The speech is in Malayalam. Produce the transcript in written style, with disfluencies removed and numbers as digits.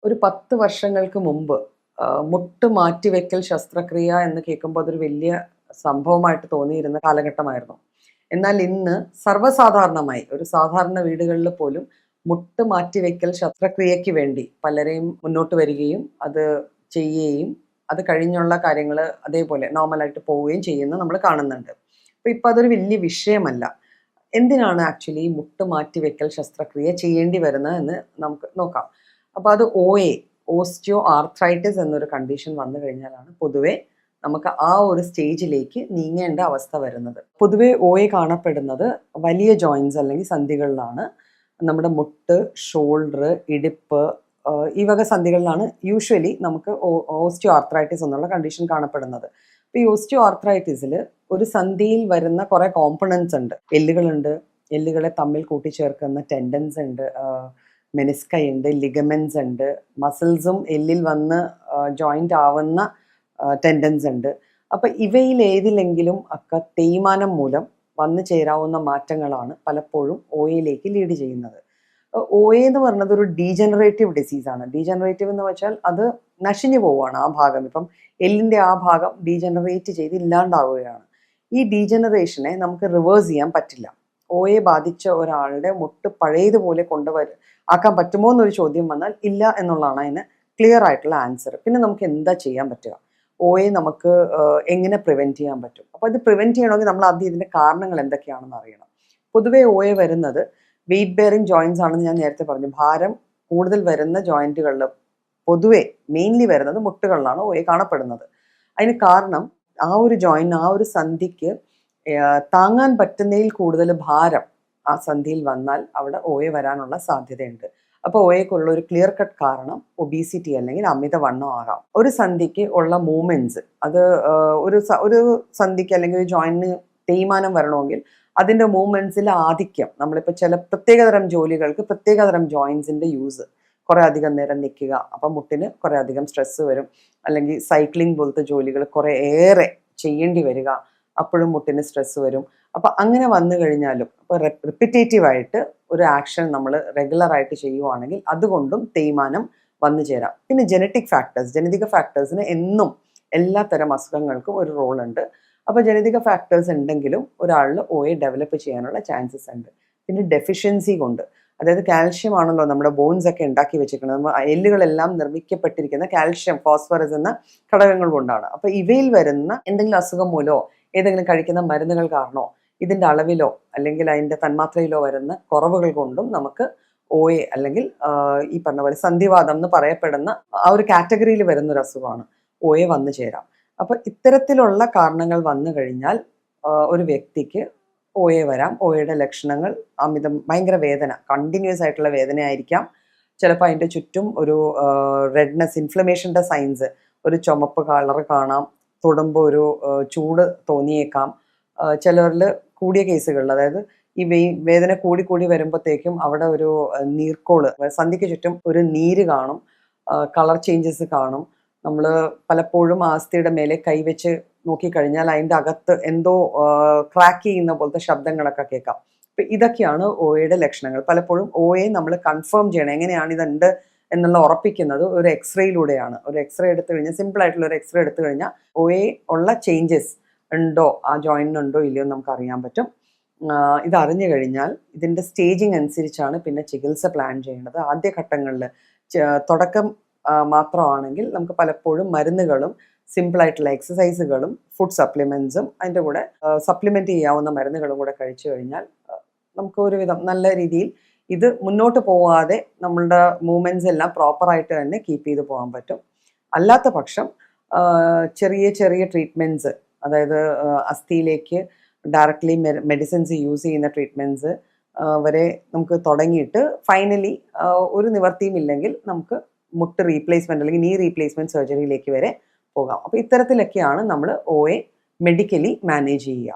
ഒരു 10 വർഷങ്ങൾക്ക് മുമ്പ് മുട്ട് മാറ്റിവെക്കൽ ശസ്ത്രക്രിയ എന്ന് കേൾക്കുമ്പോൾ അതൊരു വലിയ സംഭവമായിട്ട് തോന്നിയിരുന്ന കാലഘട്ടമായിരുന്നു. എന്നാൽ ഇന്ന് സർവ്വസാധാരണമായി ഒരു സാധാരണ വീടുകളിൽ പോലും മുട്ട് മാറ്റിവെക്കൽ ശസ്ത്രക്രിയയ്ക്ക് വേണ്ടി പലരെയും മുന്നോട്ട് വരികയും അത് ചെയ്യുകയും അത് കഴിഞ്ഞുള്ള കാര്യങ്ങൾ അതേപോലെ നോർമലായിട്ട് പോവുകയും ചെയ്യുന്ന നമ്മൾ കാണുന്നുണ്ട്. അപ്പോൾ ഇപ്പോൾ അതൊരു വലിയ വിഷയമല്ല. എന്തിനാണ് ആക്ച്വലി മുട്ട് മാറ്റിവെക്കൽ ശസ്ത്രക്രിയ ചെയ്യേണ്ടി വരുന്നത് എന്ന് നമുക്ക് നോക്കാം. അപ്പോൾ അത് ഓസ്റ്റിയോ ആർത്രൈറ്റിസ് എന്നൊരു കണ്ടീഷൻ വന്നു കഴിഞ്ഞാലാണ് പൊതുവെ നമുക്ക് ആ ഒരു സ്റ്റേജിലേക്ക് നീങ്ങേണ്ട അവസ്ഥ വരുന്നത്. പൊതുവെ കാണപ്പെടുന്നത് വലിയ ജോയിൻസ് അല്ലെങ്കിൽ സന്ധികളിലാണ്. നമ്മുടെ മുട്ട്, ഷോൾഡർ, ഇടുപ്പ്, ഈ വക സന്ധികളിലാണ് യൂഷ്വലി നമുക്ക് ഓസ്റ്റിയോ ആർത്രൈറ്റിസ് എന്നുള്ള കണ്ടീഷൻ കാണപ്പെടുന്നത്. അപ്പോൾ ഈ ഓസ്റ്റിയോ ആർത്രൈറ്റിസിൽ ഒരു സന്ധിയിൽ വരുന്ന കുറേ കോമ്പണൻസ് ഉണ്ട്. എല്ലുകളുണ്ട്, എല്ലുകളെ തമ്മിൽ കൂട്ടിച്ചേർക്കുന്ന ടെൻഡൻസ് ഉണ്ട്, മെനിസ്കൈ ഉണ്ട്, ലിഗമെന്റ്സ് ഉണ്ട്, മസിൽസും എല്ലിൽ വന്ന് ജോയിന്റ് ആവുന്ന ടെൻഡൻസ് ഉണ്ട്. അപ്പം ഇവയിൽ ഏതിലെങ്കിലും ഒക്കെ തേയ്മാനം മൂലം വന്നു ചേരാവുന്ന മാറ്റങ്ങളാണ് പലപ്പോഴും OAയിലേക്ക് ലീഡ് ചെയ്യുന്നത്. OA എന്ന് പറയുന്നത് ഒരു ഡീജനറേറ്റീവ് ഡിസീസാണ്. ഡീജനറേറ്റീവ് എന്ന് വെച്ചാൽ അത് നശിഞ്ഞു പോവുകയാണ് ആ ഭാഗം. ഇപ്പം എല്ലിൻ്റെ ആ ഭാഗം ഡീജനറേറ്റ് ചെയ്ത് ഇല്ലാണ്ടാവുകയാണ്. ഈ ഡീജനറേഷനെ നമുക്ക് റിവേഴ്സ് ചെയ്യാൻ പറ്റില്ല. OA ബാധിച്ച ഒരാളുടെ മുട്ട് പഴയതുപോലെ ആക്കാൻ പറ്റുമോ എന്നൊരു ചോദ്യം വന്നാൽ ഇല്ല എന്നുള്ളതാണ് അതിന് ക്ലിയർ ആയിട്ടുള്ള ആൻസർ. പിന്നെ നമുക്ക് എന്താ ചെയ്യാൻ പറ്റുക? OA നമുക്ക് എങ്ങനെ പ്രിവെൻറ്റ് ചെയ്യാൻ പറ്റും? അപ്പോൾ ഇത് പ്രിവെൻറ്റ് ചെയ്യണമെങ്കിൽ നമ്മൾ ആദ്യം ഇതിൻ്റെ കാരണങ്ങൾ എന്തൊക്കെയാണെന്ന് അറിയണം. പൊതുവേ OA വരുന്നത് വെയിറ്റ് ബെയറിംഗ് ജോയിൻസ് ആണെന്ന് ഞാൻ നേരത്തെ പറഞ്ഞു. ഭാരം കൂടുതൽ വരുന്ന ജോയിൻറ്റുകളിൽ പൊതുവെ മെയിൻലി വരുന്നത് മുട്ടുകളിലാണ് OA കാണപ്പെടുന്നത്. അതിന് കാരണം ആ ഒരു ജോയിൻറ്റ്, ആ ഒരു സന്ധിക്ക് താങ്ങാൻ പറ്റുന്നതിൽ കൂടുതൽ ഭാരം ആ സന്ധിയിൽ വന്നാൽ അവിടെ OA വരാനുള്ള സാധ്യതയുണ്ട്. അപ്പോൾ OAക്കുള്ള ഒരു ക്ലിയർ കട്ട് കാരണം ഒബീസിറ്റി അല്ലെങ്കിൽ അമിതവണ്ണം ആകാം. ഒരു സന്ധിക്ക് ഉള്ള മൂവ്മെന്റ്സ്, അത് ഒരു സന്ധിക്ക് അല്ലെങ്കിൽ ഒരു ജോയിന്റിന് തേയ്മാനം വരണമെങ്കിൽ അതിൻ്റെ മൂവ്മെന്റ്സിൽ ആധിക്യം, നമ്മളിപ്പോൾ ചില പ്രത്യേകതരം ജോലികൾക്ക് പ്രത്യേകതരം ജോയിൻസിൻ്റെ യൂസ്, കുറേ അധികം നേരം നിൽക്കുക, അപ്പം മുട്ടിന് കുറേ അധികം സ്ട്രെസ്സ് വരും. അല്ലെങ്കിൽ സൈക്ലിംഗ് പോലത്തെ ജോലികൾ കുറേ ഏറെ ചെയ്യേണ്ടി വരിക, അപ്പോഴും മുട്ടിന് സ്ട്രെസ്സ് വരും. അപ്പം അങ്ങനെ വന്നു കഴിഞ്ഞാലും ഇപ്പോൾ റിപ്പിറ്റേറ്റീവായിട്ട് ഒരു ആക്ഷൻ നമ്മൾ റെഗുലറായിട്ട് ചെയ്യുവാണെങ്കിൽ അതുകൊണ്ടും തേയ്മാനം വന്നു ചേരാം. പിന്നെ ജനറ്റിക് ഫാക്ടേഴ്സിന് എന്നും എല്ലാ തരം അസുഖങ്ങൾക്കും ഒരു റോളുണ്ട്. അപ്പോൾ ജനറ്റിക് ഫാക്ടേഴ്സ് ഉണ്ടെങ്കിലും ഒരാളിൽ OA ഡെവലപ്പ് ചെയ്യാനുള്ള ചാൻസസ് ഉണ്ട്. പിന്നെ ഡെഫിഷ്യൻസി കൊണ്ട്, അതായത് കാൽഷ്യം ആണല്ലോ നമ്മുടെ ബോൺസ് ഒക്കെ ഉണ്ടാക്കി വെച്ചിരിക്കുന്നത്. നമ്മൾ എല്ലുകളെല്ലാം നിർമ്മിക്കപ്പെട്ടിരിക്കുന്ന കാൽഷ്യം, ഫോസ്ഫറസ് എന്ന ഘടകങ്ങൾ കൊണ്ടാണ്. അപ്പോൾ ഇവയിൽ വരുന്ന എന്തെങ്കിലും അസുഖം മൂലമോ ഏതെങ്കിലും കഴിക്കുന്ന മരുന്നുകൾ കാരണമോ ഇതിൻ്റെ അളവിലോ അല്ലെങ്കിൽ അതിൻ്റെ തന്മാത്രയിലോ വരുന്ന കുറവുകൾ കൊണ്ടും നമുക്ക് OA അല്ലെങ്കിൽ ഈ പറഞ്ഞ പോലെ സന്ധിവാദം എന്ന് പറയപ്പെടുന്ന ആ ഒരു കാറ്റഗറിയിൽ വരുന്നൊരു അസുഖമാണ് OA വന്നു ചേരാം. അപ്പോൾ ഇത്തരത്തിലുള്ള കാരണങ്ങൾ വന്നു കഴിഞ്ഞാൽ ഒരു വ്യക്തിക്ക് OA വരാം. OAയുടെ ലക്ഷണങ്ങൾ ഭയങ്കര വേദന, കണ്ടിന്യൂസ് ആയിട്ടുള്ള വേദനയായിരിക്കാം. ചിലപ്പോൾ അതിൻ്റെ ചുറ്റും ഒരു റെഡ്നെസ്, ഇൻഫ്ലമേഷൻ്റെ സൈൻസ്, ഒരു ചുമപ്പ് കളർ കാണാം, തൊടുമ്പോൾ ഒരു ചൂട് തോന്നിയേക്കാം. ചിലരിൽ കൂടിയ കേസുകളിൽ, അതായത് ഈ വേദന കൂടി വരുമ്പോഴത്തേക്കും അവിടെ ഒരു നീർക്കോള്, സന്ധിക്ക് ചുറ്റും ഒരു നീര് കാണും, കളർ ചേഞ്ചസ് കാണും. നമ്മൾ പലപ്പോഴും ആസ്ഥിയുടെ മേലെ കൈവച്ച് നോക്കിക്കഴിഞ്ഞാൽ അതിൻ്റെ അകത്ത് എന്തോ ക്രാക്ക് ചെയ്യുന്ന പോലത്തെ ശബ്ദങ്ങളൊക്കെ കേൾക്കാം. അപ്പം ഇതൊക്കെയാണ് OAയുടെ ലക്ഷണങ്ങൾ. പലപ്പോഴും OA നമ്മൾ കൺഫേം ചെയ്യണം, എങ്ങനെയാണ് ഇതുണ്ട് എന്നുള്ള ഉറപ്പിക്കുന്നത് ഒരു എക്സ്റേയിലൂടെയാണ്. ഒരു എക്സ്റേ എടുത്തു കഴിഞ്ഞാൽ, സിമ്പിൾ ആയിട്ടുള്ള ഒരു എക്സ്റേ എടുത്തു കഴിഞ്ഞാൽ OA ഉള്ള ചേഞ്ചസ് ഉണ്ടോ, ആ ജോയിൻറ്റിനുണ്ടോ ഇല്ലയോ എന്ന് നമുക്ക് അറിയാൻ പറ്റും. ഇതറിഞ്ഞു കഴിഞ്ഞാൽ ഇതിൻ്റെ സ്റ്റേജിങ് അനുസരിച്ചാണ് പിന്നെ ചികിത്സ പ്ലാൻ ചെയ്യേണ്ടത്. ആദ്യഘട്ടങ്ങളിൽ തുടക്കം മാത്രമാണെങ്കിൽ നമുക്ക് പലപ്പോഴും മരുന്നുകളും സിമ്പിളായിട്ടുള്ള എക്സസൈസുകളും ഫുഡ് സപ്ലിമെൻറ്റ്സും അതിൻ്റെ കൂടെ സപ്ലിമെൻറ്റ് ചെയ്യാവുന്ന മരുന്നുകളും കൂടെ കഴിച്ചു കഴിഞ്ഞാൽ നമുക്ക് ഒരുവിധം നല്ല രീതിയിൽ ഇത് മുന്നോട്ട് പോവാതെ നമ്മളുടെ മൂവ്മെൻറ്റ്സ് എല്ലാം പ്രോപ്പറായിട്ട് തന്നെ കീപ്പ് ചെയ്ത് പോകാൻ പറ്റും. അല്ലാത്ത പക്ഷം ചെറിയ ട്രീറ്റ്മെൻറ്റ്സ്, അതായത് അസ്ഥിയിലേക്ക് ഡയറക്റ്റ്ലി മെഡിസിൻസ് യൂസ് ചെയ്യുന്ന ട്രീറ്റ്മെൻറ്റ്സ് വരെ നമുക്ക് തുടങ്ങിയിട്ട് ഫൈനലി ഒരു നിവർത്തിയും ഇല്ലെങ്കിൽ നമുക്ക് മുട്ട് റീപ്ലേസ്മെൻറ്റ് അല്ലെങ്കിൽ നീ റീപ്ലേസ്മെൻറ്റ് സർജറിയിലേക്ക് വരെ പോകാം. അപ്പോൾ ഇത്തരത്തിലൊക്കെയാണ് നമ്മൾ OA മെഡിക്കലി മാനേജ് ചെയ്യുക.